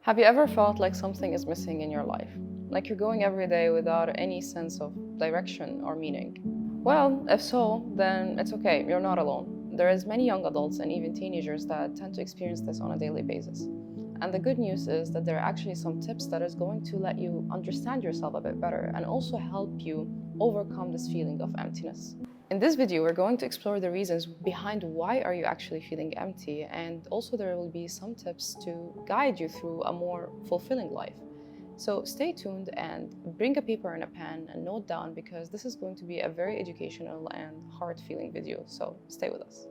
Have you ever felt like something is missing in your life? Like you're going every day without any sense of direction or meaning? Well, if so, then it's okay, you're not alone. There is many young adults and even teenagers that tend to experience this on a daily basis. And the good news is that there are actually some tips that is going to let you understand yourself a bit better and also help you overcome this feeling of emptiness. In this video, we're going to explore the reasons behind why are you actually feeling empty, and also there will be some tips to guide you through a more fulfilling life. So stay tuned and bring a paper and a pen and note down, because this is going to be a very educational and heart-feeling video, so stay with us.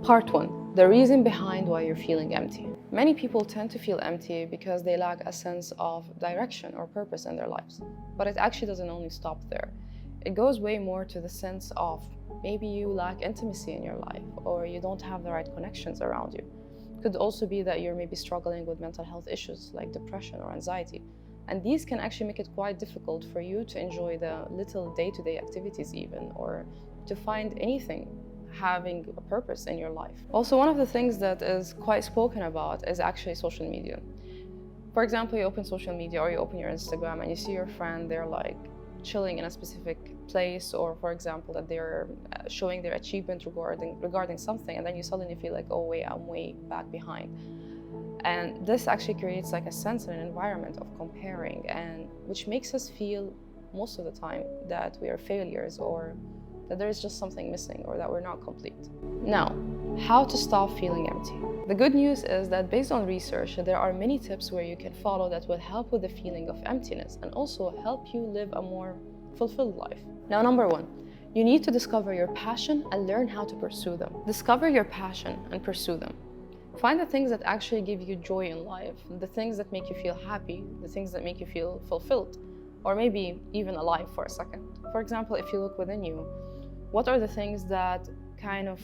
Part 1. The reason behind why you're feeling empty. Many people tend to feel empty because they lack a sense of direction or purpose in their lives. But it actually doesn't only stop there. It goes way more to the sense of maybe you lack intimacy in your life, or you don't have the right connections around you. It could also be that you're maybe struggling with mental health issues like depression or anxiety. And these can actually make it quite difficult for you to enjoy the little day-to-day activities even, or to find anything having a purpose in your life. Also, one of the things that is quite spoken about is actually social media. For example, you open social media or you open your Instagram and you see your friend, they're like chilling in a specific place, or for example that they're showing their achievement regarding something, and then you suddenly feel like, oh wait, I'm way back behind. And this actually creates like a sense and an environment of comparing, and which makes us feel most of the time that we are failures, or that there is just something missing, or that we're not complete. Now, how to stop feeling empty? The good news is that based on research, there are many tips where you can follow that will help with the feeling of emptiness and also help you live a more fulfilled life. Now, number 1, you need to discover your passion and learn how to pursue them. Discover your passion and pursue them. Find the things that actually give you joy in life, the things that make you feel happy, the things that make you feel fulfilled, or maybe even alive for a second. For example, if you look within you, what are the things that kind of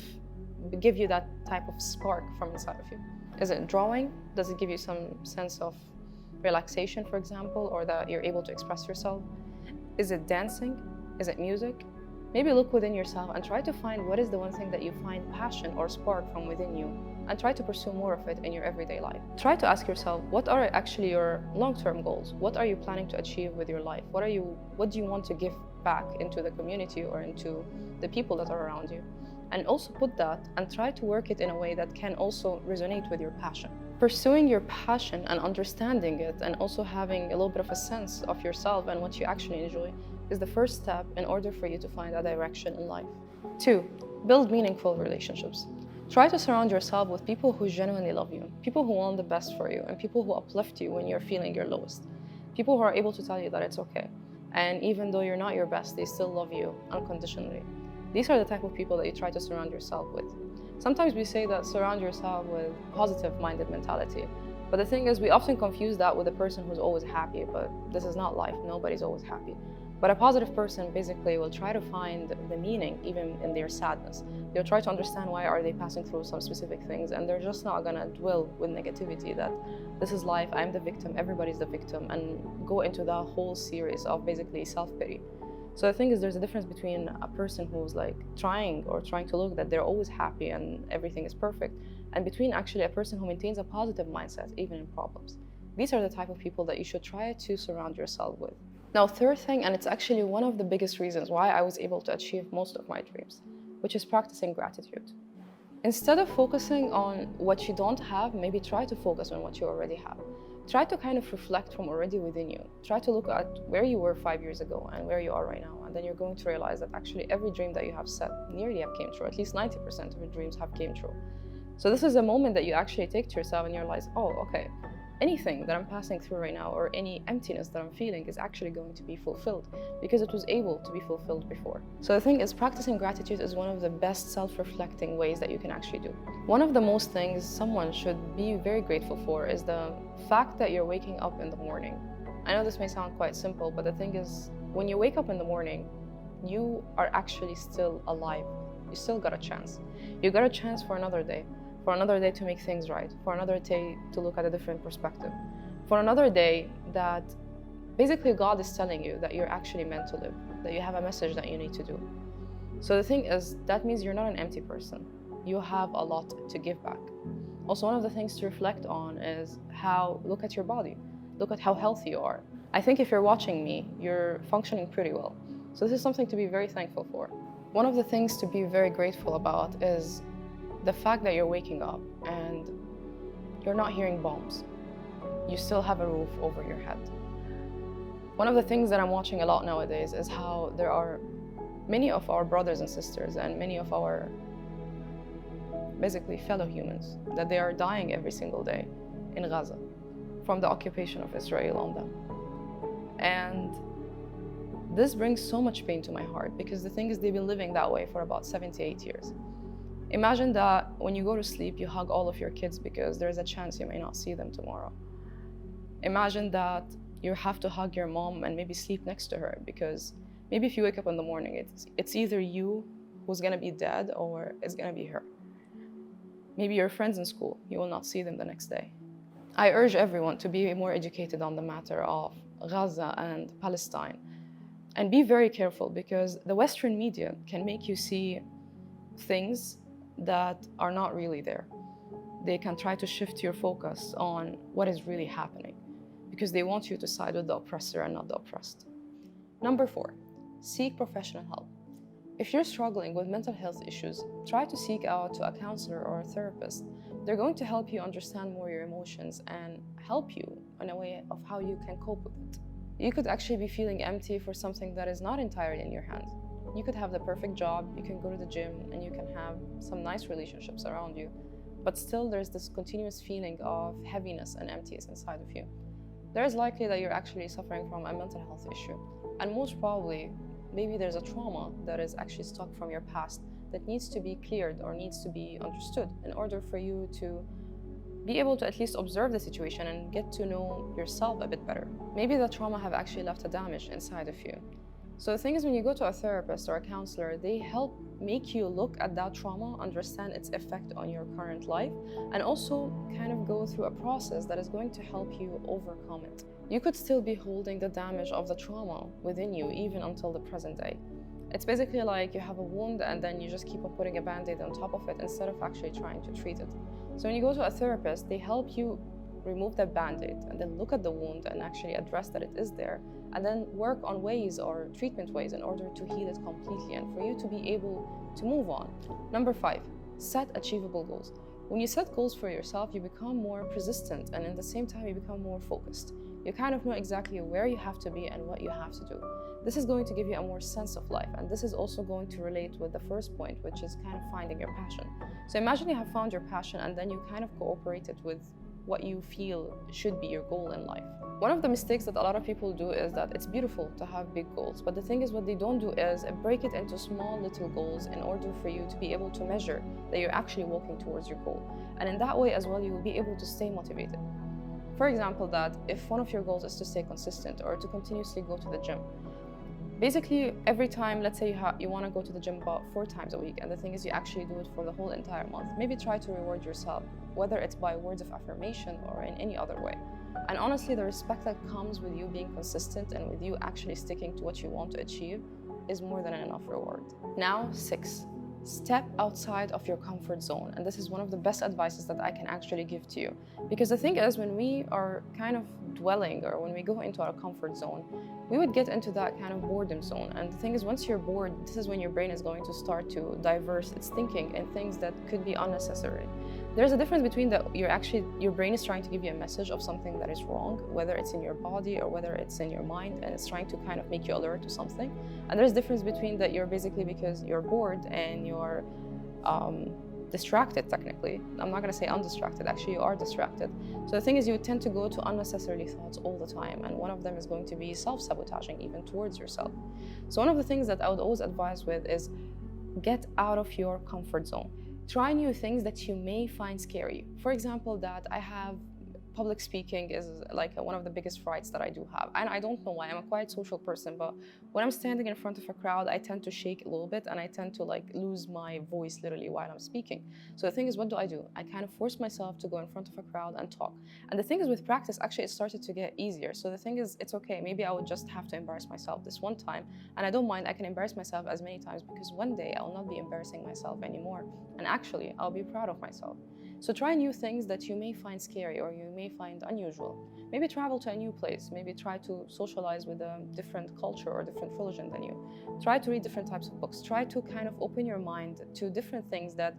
give you that type of spark from inside of you? Is it drawing? Does it give you some sense of relaxation, for example, or that you're able to express yourself? Is it dancing? Is it music? Maybe look within yourself and try to find what is the one thing that you find passion or spark from within you, and try to pursue more of it in your everyday life. Try to ask yourself, what are actually your long-term goals? What are you planning to achieve with your life? What do you want to give back into the community or into the people that are around you? And also put that and try to work it in a way that can also resonate with your passion. Pursuing your passion and understanding it, and also having a little bit of a sense of yourself and what you actually enjoy, is the first step in order for you to find a direction in life. 2, build meaningful relationships. Try to surround yourself with people who genuinely love you, people who want the best for you, and people who uplift you when you're feeling your lowest. People who are able to tell you that it's okay. And even though you're not your best, they still love you unconditionally. These are the type of people that you try to surround yourself with. Sometimes we say that surround yourself with positive-minded mentality. But the thing is, we often confuse that with a person who's always happy, but this is not life. Nobody's always happy. But a positive person basically will try to find the meaning even in their sadness. They'll try to understand why are they passing through some specific things, and they're just not gonna dwell with negativity that this is life, I'm the victim, everybody's the victim, and go into that whole series of basically self-pity. So the thing is, there's a difference between a person who's like trying to look that they're always happy and everything is perfect, and between actually a person who maintains a positive mindset even in problems. These are the type of people that you should try to surround yourself with. Now, third thing, and it's actually one of the biggest reasons why I was able to achieve most of my dreams, which is practicing gratitude. Instead of focusing on what you don't have, maybe try to focus on what you already have. Try to kind of reflect from already within you. Try to look at where you were 5 years ago and where you are right now. And then you're going to realize that actually every dream that you have set nearly have came true. At least 90% of your dreams have came true. So this is a moment that you actually take to yourself and you realize, oh, okay, anything that I'm passing through right now, or any emptiness that I'm feeling, is actually going to be fulfilled because it was able to be fulfilled before. So the thing is, practicing gratitude is one of the best self-reflecting ways that you can actually do. One of the most things someone should be very grateful for is the fact that you're waking up in the morning. I know this may sound quite simple, but the thing is, when you wake up in the morning, you are actually still alive. You still got a chance. You got a chance for another day. For another day to make things right, for another day to look at a different perspective, for another day that Basically, God is telling you that you're actually meant to live, that you have a message that you need to do. So the thing is, that means you're not an empty person. You have a lot to give back. Also, one of the things to reflect on is look at your body. Look at how healthy you are. I think if you're watching me, you're functioning pretty well. So this is something to be very thankful for. One of the things to be very grateful about is the fact that you're waking up and you're not hearing bombs. You still have a roof over your head. One of the things that I'm watching a lot nowadays is how there are many of our brothers and sisters and many of our basically fellow humans that they are dying every single day in Gaza from the occupation of Israel on them. And this brings so much pain to my heart because the thing is they've been living that way for about 78 years. Imagine that when you go to sleep, you hug all of your kids because there's a chance you may not see them tomorrow. Imagine that you have to hug your mom and maybe sleep next to her because maybe if you wake up in the morning, it's either you who's gonna be dead or it's gonna be her. Maybe your friends in school, you will not see them the next day. I urge everyone to be more educated on the matter of Gaza and Palestine. And be very careful because the Western media can make you see things that are not really there. They can try to shift your focus on what is really happening because they want you to side with the oppressor and not the oppressed. Number 4, seek professional help. If you're struggling with mental health issues, try to seek out to a counselor or a therapist. They're going to help you understand more your emotions and help you in a way of how you can cope with it. You could actually be feeling empty for something that is not entirely in your hands. You could have the perfect job, you can go to the gym, and you can have some nice relationships around you, but still there's this continuous feeling of heaviness and emptiness inside of you. There is likely that you're actually suffering from a mental health issue, and most probably, maybe there's a trauma that is actually stuck from your past that needs to be cleared or needs to be understood in order for you to be able to at least observe the situation and get to know yourself a bit better. Maybe the trauma have actually left a damage inside of you. So the thing is, when you go to a therapist or a counselor, they help make you look at that trauma, understand its effect on your current life, and also kind of go through a process that is going to help you overcome it. You could still be holding the damage of the trauma within you even until the present day. It's basically like you have a wound and then you just keep on putting a band-aid on top of it instead of actually trying to treat it. So when you go to a therapist, they help you remove that band-aid and then look at the wound and actually address that it is there, and then work on ways or treatment ways in order to heal it completely and for you to be able to move on. Number 5, set achievable goals. When you set goals for yourself, you become more persistent and at the same time you become more focused. You kind of know exactly where you have to be and what you have to do. This is going to give you a more sense of life, and this is also going to relate with the first point, which is kind of finding your passion. So imagine you have found your passion and then you kind of cooperate it with what you feel should be your goal in life. One of the mistakes that a lot of people do is that it's beautiful to have big goals, but the thing is what they don't do is break it into small little goals in order for you to be able to measure that you're actually walking towards your goal. And in that way as well, you will be able to stay motivated. For example, that if one of your goals is to stay consistent or to continuously go to the gym, basically every time, let's say you want to go to the gym about 4 times a week, and the thing is you actually do it for the whole entire month, maybe try to reward yourself, whether it's by words of affirmation or in any other way. And honestly, the respect that comes with you being consistent and with you actually sticking to what you want to achieve is more than enough reward. Now, 6, step outside of your comfort zone. And this is one of the best advices that I can actually give to you. Because the thing is, when we are kind of dwelling or when we go into our comfort zone, we would get into that kind of boredom zone. And the thing is, once you're bored, this is when your brain is going to start to diverse its thinking in things that could be unnecessary. There's a difference between your brain is trying to give you a message of something that is wrong, whether it's in your body or whether it's in your mind, and it's trying to kind of make you alert to something. And there's a difference between that you're basically because you're bored and you're distracted technically. I'm not going to say undistracted, actually you are distracted. So the thing is, you tend to go to unnecessary thoughts all the time, and one of them is going to be self-sabotaging even towards yourself. So one of the things that I would always advise with is get out of your comfort zone. Try new things that you may find scary. For example, that I have public speaking is like one of the biggest frights that I do have. And I don't know why. I'm a quite social person, but when I'm standing in front of a crowd, I tend to shake a little bit and I tend to like lose my voice literally while I'm speaking. So the thing is, what do? I kind of force myself to go in front of a crowd and talk. And the thing is, with practice, actually it started to get easier. So the thing is, it's okay. Maybe I would just have to embarrass myself this one time. And I don't mind, I can embarrass myself as many times, because one day I will not be embarrassing myself anymore. And actually, I'll be proud of myself. So try new things that you may find scary or you may find unusual. Maybe travel to a new place. Maybe try to socialize with a different culture or different religion than you. Try to read different types of books. Try to kind of open your mind to different things that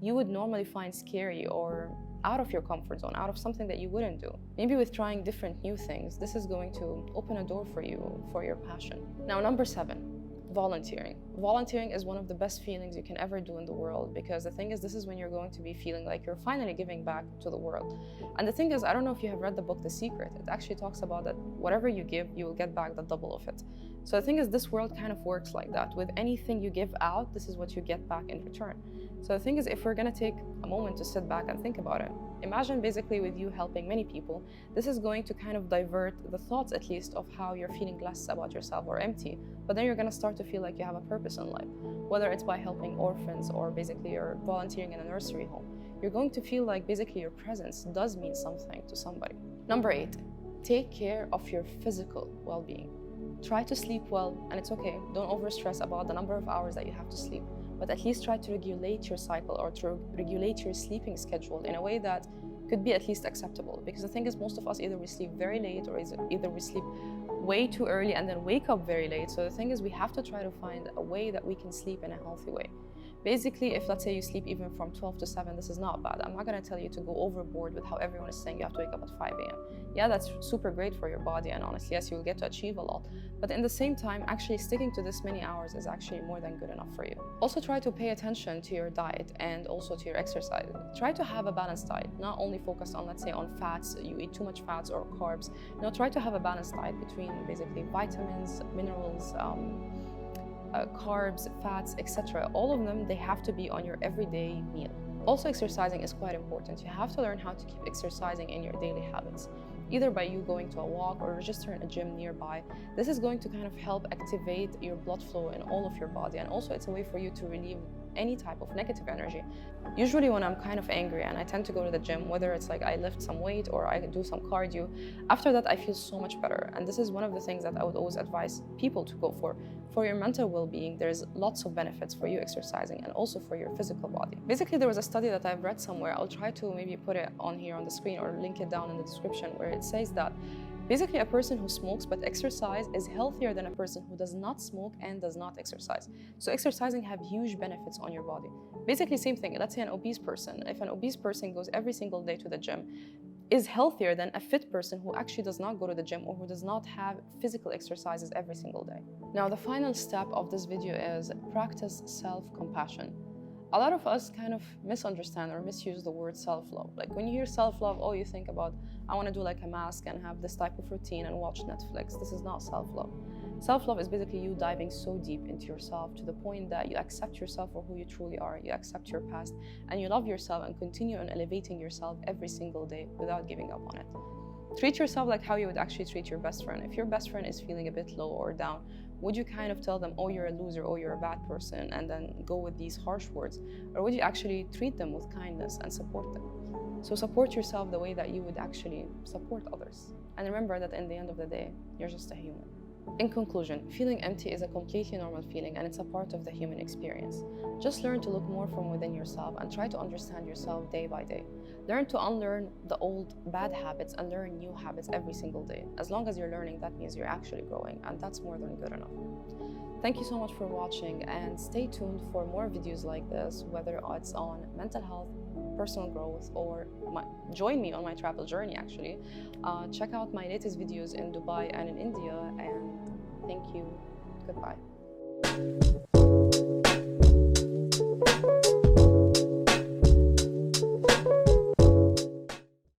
you would normally find scary or out of your comfort zone, out of something that you wouldn't do. Maybe with trying different new things, this is going to open a door for you, for your passion. Now, number 7. Volunteering. Volunteering is one of the best feelings you can ever do in the world, because the thing is, this is when you're going to be feeling like you're finally giving back to the world. And the thing is, I don't know if you have read the book The Secret. It actually talks about that whatever you give, you will get back the double of it. So the thing is, this world kind of works like that. With anything you give out, this is what you get back in return. So the thing is, if we're gonna take a moment to sit back and think about it, imagine basically with you helping many people, this is going to kind of divert the thoughts, at least, of how you're feeling less about yourself or empty. But then you're gonna start to feel like you have a purpose in life, whether it's by helping orphans or basically you're volunteering in a nursery home. You're going to feel like basically your presence does mean something to somebody. Number 8, take care of your physical well-being. Try to sleep well, and it's okay. Don't overstress about the number of hours that you have to sleep, but at least try to regulate your cycle or to regulate your sleeping schedule in a way that could be at least acceptable. Because the thing is, most of us either we sleep very late or either we sleep way too early and then wake up very late. So the thing is, we have to try to find a way that we can sleep in a healthy way. Basically, if let's say you sleep even from 12 to 7, this is not bad. I'm not gonna tell you to go overboard with how everyone is saying you have to wake up at 5 a.m. Yeah, that's super great for your body, and honestly, yes, you will get to achieve a lot. But in the same time, actually sticking to this many hours is actually more than good enough for you. Also try to pay attention to your diet and also to your exercise. Try to have a balanced diet, not only focused on, let's say, on fats, you eat too much fats or carbs. No, try to have a balanced diet between basically vitamins, minerals, carbs, fats, etc. All of them, they have to be on your everyday meal. Also, exercising is quite important. You have to learn how to keep exercising in your daily habits, either by you going to a walk or registering a gym nearby. This is going to kind of help activate your blood flow in all of your body, and also it's a way for you to relieve any type of negative energy. Usually when I'm kind of angry and I tend to go to the gym, whether it's like I lift some weight or I do some cardio, after that I feel so much better. And this is one of the things that I would always advise people to go for. For your mental well-being, there's lots of benefits for you exercising and also for your physical body. Basically, there was a study that I've read somewhere. I'll try to maybe put it on here on the screen or link it down in the description, where it says that basically a person who smokes but exercise is healthier than a person who does not smoke and does not exercise. So exercising have huge benefits on your body. Basically, same thing. Let's say an obese person. If an obese person goes every single day to the gym, is healthier than a fit person who actually does not go to the gym or who does not have physical exercises every single day. Now, the final step of this video is practice self-compassion. A lot of us kind of misunderstand or misuse the word self-love. Like when you hear self-love, oh, you think about, I want to do like a mask and have this type of routine and watch Netflix. This is not self-love. Self-love is basically you diving so deep into yourself to the point that you accept yourself for who you truly are, you accept your past, and you love yourself and continue on elevating yourself every single day without giving up on it. Treat yourself like how you would actually treat your best friend. If your best friend is feeling a bit low or down, would you kind of tell them, oh, you're a loser, oh, you're a bad person, and then go with these harsh words? Or would you actually treat them with kindness and support them? So support yourself the way that you would actually support others. And remember that in the end of the day, you're just a human. In conclusion, feeling empty is a completely normal feeling and it's a part of the human experience. Just learn to look more from within yourself and try to understand yourself day by day. Learn to unlearn the old bad habits and learn new habits every single day. As long as you're learning, that means you're actually growing, and that's more than good enough. Thank you so much for watching, and stay tuned for more videos like this, whether it's on mental health, personal growth, or join me on my travel journey actually. Check out my latest videos in Dubai and in India, and thank you. Goodbye.